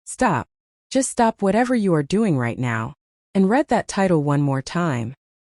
Stop. Just stop whatever you are doing right now. And read that title one more time.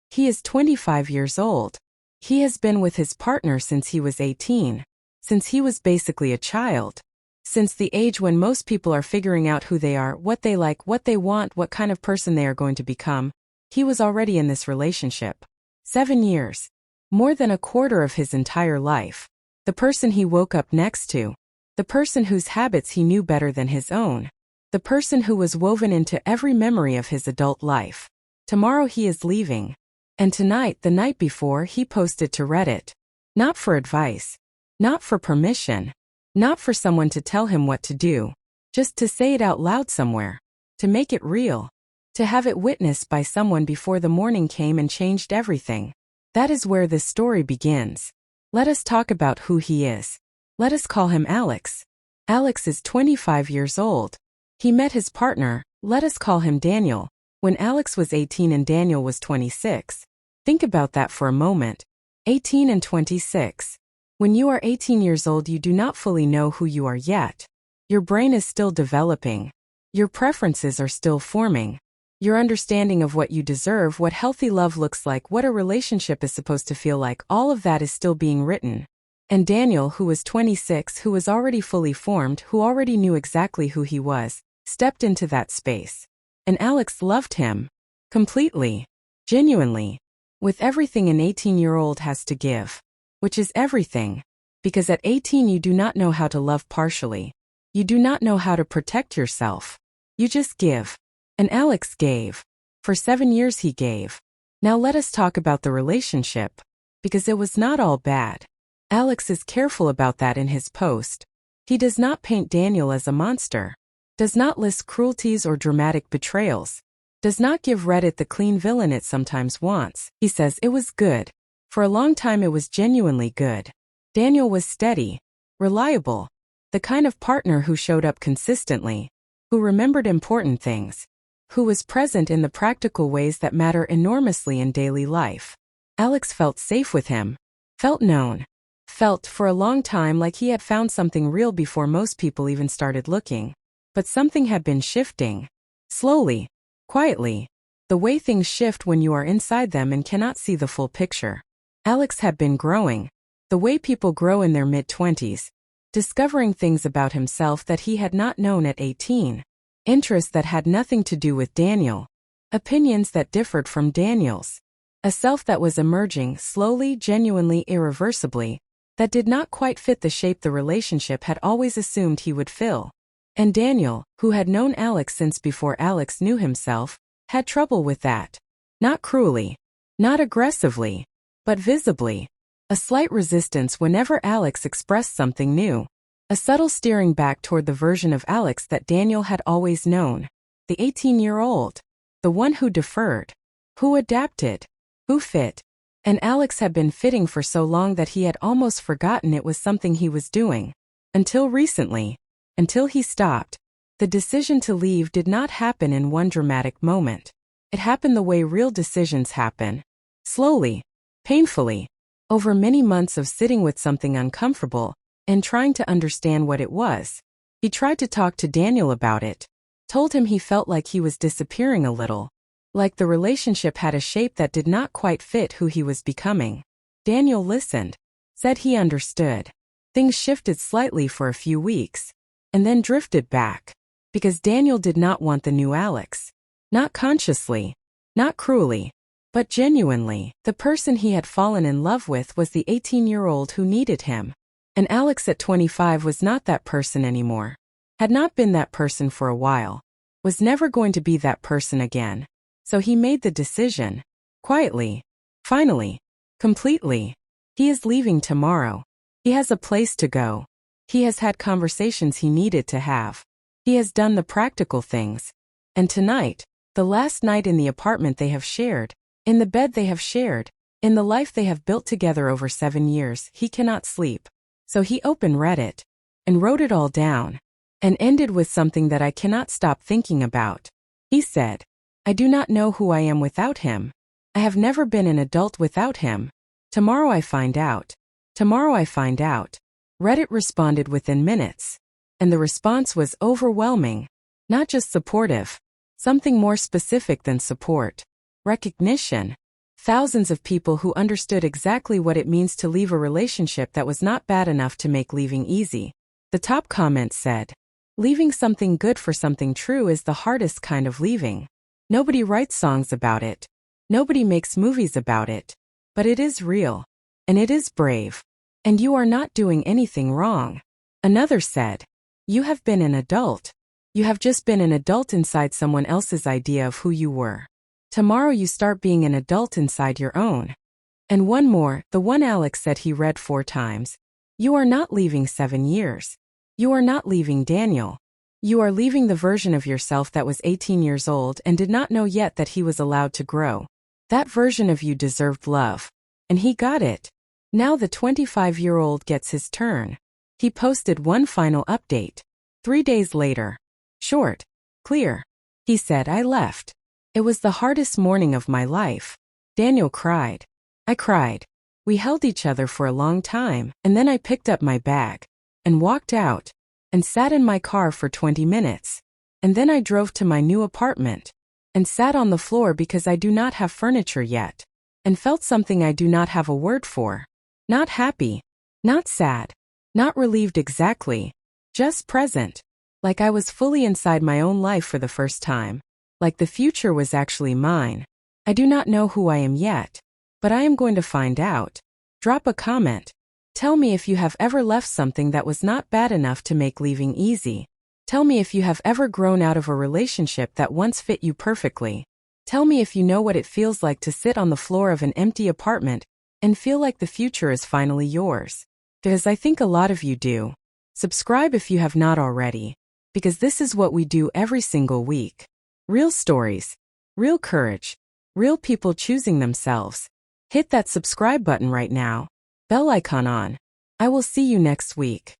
He is 25 years old. He has been with his partner since he was 18. Since he was basically a child. Since the age when most people are figuring out who they are, what they like, what they want, what kind of person they are going to become, he was already in this relationship. 7 years. More than a quarter of his entire life. The person he woke up next to. The person whose habits he knew better than his own. The person who was woven into every memory of his adult life. Tomorrow he is leaving. And tonight, the night before, he posted to Reddit. Not for advice. Not for permission. Not for someone to tell him what to do. Just to say it out loud somewhere. To make it real. To have it witnessed by someone before the morning came and changed everything. That is where this story begins. Let us talk about who he is. Let us call him Alex. Alex is 25 years old. He met his partner, let us call him Daniel, when Alex was 18 and Daniel was 26. Think about that for a moment. 18 and 26. When you are 18 years old, you do not fully know who you are yet. Your brain is still developing. Your preferences are still forming. Your understanding of what you deserve, what healthy love looks like, what a relationship is supposed to feel like, all of that is still being written. And Daniel, who was 26, who was already fully formed, who already knew exactly who he was, stepped into that space. And Alex loved him. Completely. Genuinely. With everything an 18-year-old has to give. Which is everything. Because at 18 you do not know how to love partially. You do not know how to protect yourself. You just give. And Alex gave. For 7 years he gave. Now let us talk about the relationship. Because it was not all bad. Alex is careful about that in his post. He does not paint Daniel as a monster. Does not list cruelties or dramatic betrayals. Does not give Reddit the clean villain it sometimes wants. He says it was good. For a long time it was genuinely good. Daniel was steady. Reliable. The kind of partner who showed up consistently. Who remembered important things. Who was present in the practical ways that matter enormously in daily life. Alex felt safe with him. Felt known. Felt for a long time like he had found something real before most people even started looking. But something had been shifting. Slowly. Quietly. The way things shift when you are inside them and cannot see the full picture. Alex had been growing. The way people grow in their mid-20s. Discovering things about himself that he had not known at 18. Interests that had nothing to do with Daniel. Opinions that differed from Daniel's. A self that was emerging slowly, genuinely, irreversibly. That did not quite fit the shape the relationship had always assumed he would fill. And Daniel, who had known Alex since before Alex knew himself, had trouble with that. Not cruelly. Not aggressively. But visibly. A slight resistance whenever Alex expressed something new. A subtle steering back toward the version of Alex that Daniel had always known. The 18-year-old. The one who deferred. Who adapted. Who fit. And Alex had been fitting for so long that he had almost forgotten it was something he was doing. Until recently. Until he stopped. The decision to leave did not happen in one dramatic moment. It happened the way real decisions happen. Slowly. Painfully. Over many months of sitting with something uncomfortable, and trying to understand what it was. He tried to talk to Daniel about it. Told him he felt like he was disappearing a little. Like the relationship had a shape that did not quite fit who he was becoming. Daniel listened. Said he understood. Things shifted slightly for a few weeks. And then drifted back. Because Daniel did not want the new Alex. Not consciously. Not cruelly. But genuinely, the person he had fallen in love with was the 18-year-old who needed him. And Alex at 25 was not that person anymore. Had not been that person for a while. Was never going to be that person again. So he made the decision. Quietly. Finally. Completely. He is leaving tomorrow. He has a place to go. He has had conversations he needed to have. He has done the practical things. And tonight, the last night in the apartment they have shared, in the bed they have shared, in the life they have built together over 7 years, he cannot sleep. So he opened Reddit. And wrote it all down. And ended with something that I cannot stop thinking about. He said, I do not know who I am without him. I have never been an adult without him. Tomorrow I find out. Tomorrow I find out. Reddit responded within minutes. And the response was overwhelming. Not just supportive. Something more specific than support. Recognition. Thousands of people who understood exactly what it means to leave a relationship that was not bad enough to make leaving easy. The top comment said, "Leaving something good for something true is the hardest kind of leaving. Nobody writes songs about it. Nobody makes movies about it. But it is real. And it is brave. And you are not doing anything wrong." Another said, "You have been an adult. You have just been an adult inside someone else's idea of who you were. Tomorrow you start being an adult inside your own." And one more, the one Alex said he read 4 times. "You are not leaving 7 years. You are not leaving Daniel. You are leaving the version of yourself that was 18 years old and did not know yet that he was allowed to grow. That version of you deserved love. And he got it. Now the 25-year-old gets his turn." He posted one final update. 3 days later. Short. Clear. He said, "I left. It was the hardest morning of my life." Daniel cried. I cried. We held each other for a long time, and then I picked up my bag and walked out and sat in my car for 20 minutes. And then I drove to my new apartment and sat on the floor because I do not have furniture yet and felt something I do not have a word for. Not happy. Not sad. Not relieved exactly. Just present. Like I was fully inside my own life for the first time. Like the future was actually mine. I do not know who I am yet. But I am going to find out. Drop a comment. Tell me if you have ever left something that was not bad enough to make leaving easy. Tell me if you have ever grown out of a relationship that once fit you perfectly. Tell me if you know what it feels like to sit on the floor of an empty apartment and feel like the future is finally yours. Because I think a lot of you do. Subscribe if you have not already. Because this is what we do every single week. Real stories. Real courage. Real people choosing themselves. Hit that subscribe button right now. Bell icon on. I will see you next week.